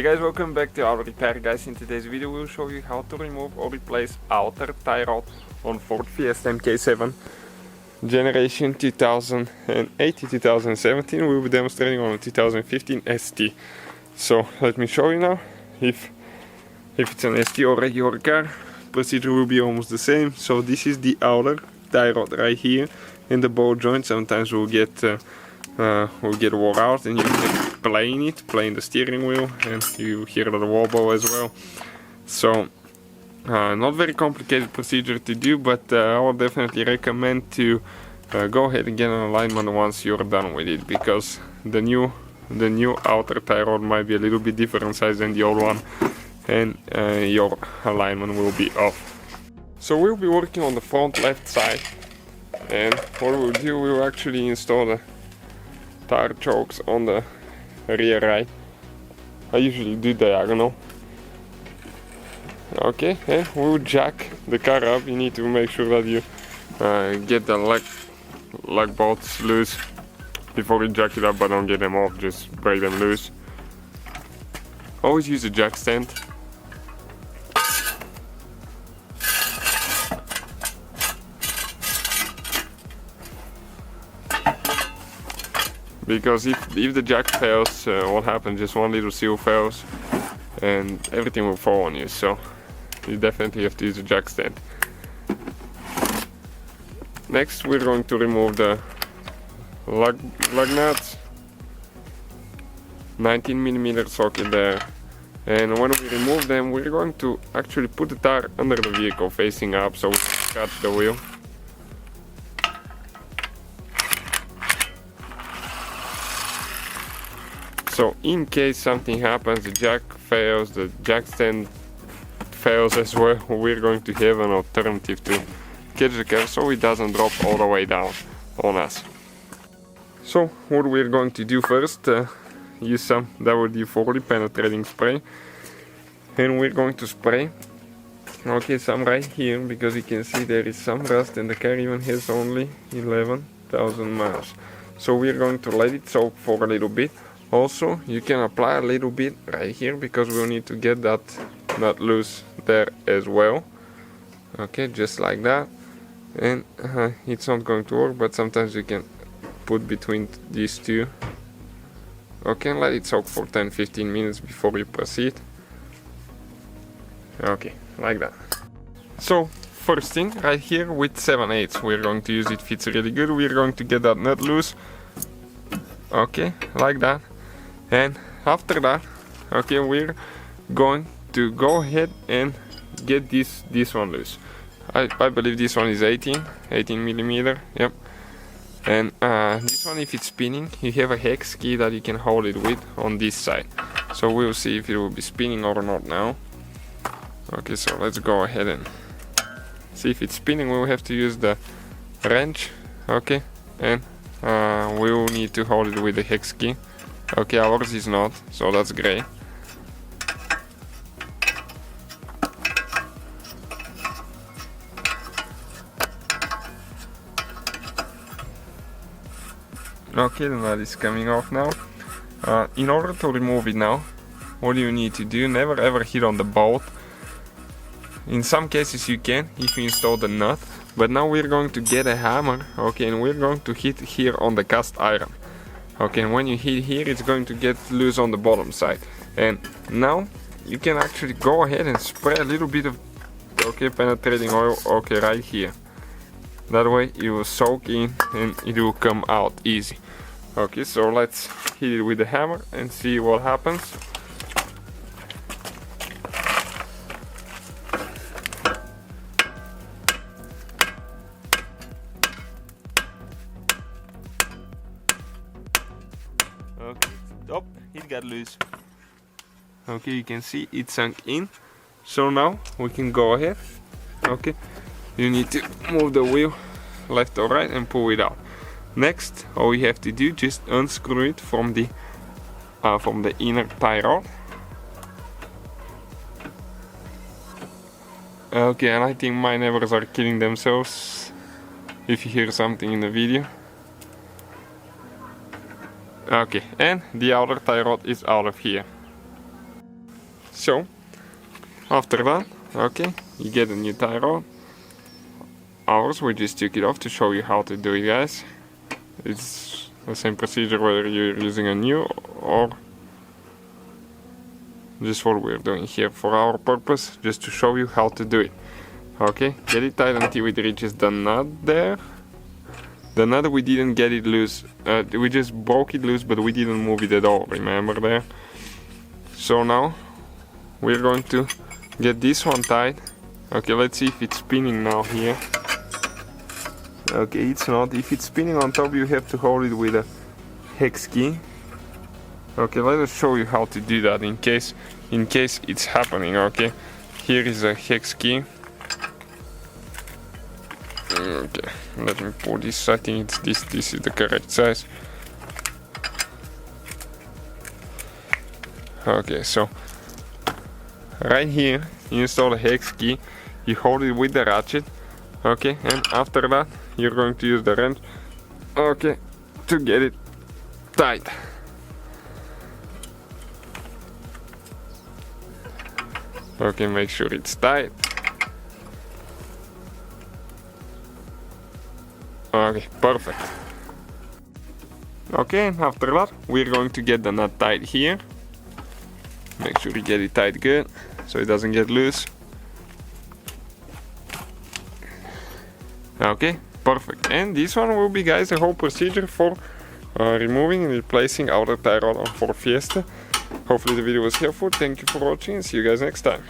Hey guys, welcome back to our repair guys. In today's video we'll show you how to remove or replace outer tie rod on Ford Fiesta MK7 generation 2018-2017. We'll be demonstrating on a 2015 ST. So let me show you now. If it's an ST or regular car, procedure will be almost the same. So this is the outer tie rod right here in the ball joint. Sometimes we'll get wore out and you can plane the steering wheel, and you hear the wobble as well. So not very complicated procedure to do, but I would definitely recommend to go ahead and get an alignment once you're done with it, because the new outer tie rod might be a little bit different size than the old one, and your alignment will be off. So we'll be working on the front left side, and what we'll do, we'll actually install the tire chokes on the rear right. I usually do diagonal. Okay, and we'll jack the car up. You need to make sure that you get the lug bolts loose before you jack it up, but don't get them off, just break them loose. Always use a jack stand. Because if the jack fails, what happens? Just one little seal fails and everything will fall on you. So you definitely have to use a jack stand. Next we're going to remove the lug nuts. 19mm socket there. And when we remove them, we're going to actually put the tire under the vehicle facing up, so we can catch the wheel. So in case something happens, the jack fails, the jack stand fails as well, we're going to have an alternative to catch the car so it doesn't drop all the way down on us. So what we're going to do first, use some WD-40 penetrating spray, and we're going to spray, okay, some right here, because you can see there is some rust and the car even has only 11,000 miles. So we're going to let it soak for a little bit. Also, you can apply a little bit right here, because we'll need to get that nut loose there as well. Okay, just like that. And it's not going to work, but sometimes you can put between these two. Okay, and let it soak for 10-15 minutes before you proceed. Okay, like that. So, first thing, right here with 7/8, we're going to use it, fits really good. We're going to get that nut loose. Okay, like that. And after that, okay, we're going to go ahead and get this one loose. I believe this one is 18mm, yep. And this one, if it's spinning, you have a hex key that you can hold it with on this side. So we'll see if it will be spinning or not now. Okay, so let's go ahead and see if it's spinning. We'll have to use the wrench, okay, and we'll need to hold it with the hex key. Okay, ours is not, so that's great. Okay, the nut is coming off now. In order to remove it now, what you need to do, never ever hit on the bolt. In some cases you can, if you install the nut, but now we're going to get a hammer, okay, and we're going to hit here on the cast iron. Okay, and when you hit here, it's going to get loose on the bottom side. And now you can actually go ahead and spray a little bit of, okay, penetrating oil, okay, right here. That way it will soak in and it will come out easy. Okay, so let's hit it with the hammer and see what happens. Okay, oh, it got loose. Okay, you can see it sunk in. So now we can go ahead. Okay, you need to move the wheel left or right and pull it out. Next, all you have to do, just unscrew it from the inner tie rod. Okay, and I think my neighbors are killing themselves if you hear something in the video. Okay, and the outer tie rod is out of here. So after that, okay, you get a new tie rod. Ours, we just took it off to show you how to do it, guys. It's the same procedure whether you're using a new or just what we're doing here for our purpose, just to show you how to do it. Okay, get it tight until it reaches the nut there. The nut, we didn't get it loose, we just broke it loose, but we didn't move it at all, remember there? So now we're going to get this one tight. Okay, let's see if it's spinning now here. Okay, it's not. If it's spinning on top, you have to hold it with a hex key. Okay, let us show you how to do that in case it's happening. Okay, here is a hex key. Okay, let me pull this. I think it's this is the correct size. Okay, so right here you install a hex key, you hold it with the ratchet. Okay, and after that you're going to use the wrench, okay, to get it tight. Okay, make sure it's tight. Okay, perfect. Okay, and after that we're going to get the nut tight here. Make sure you get it tight good so it doesn't get loose. Okay, perfect. And this one will be, guys, the whole procedure for removing and replacing outer tie rod for Fiesta. Hopefully the video was helpful. Thank you for watching and see you guys next time.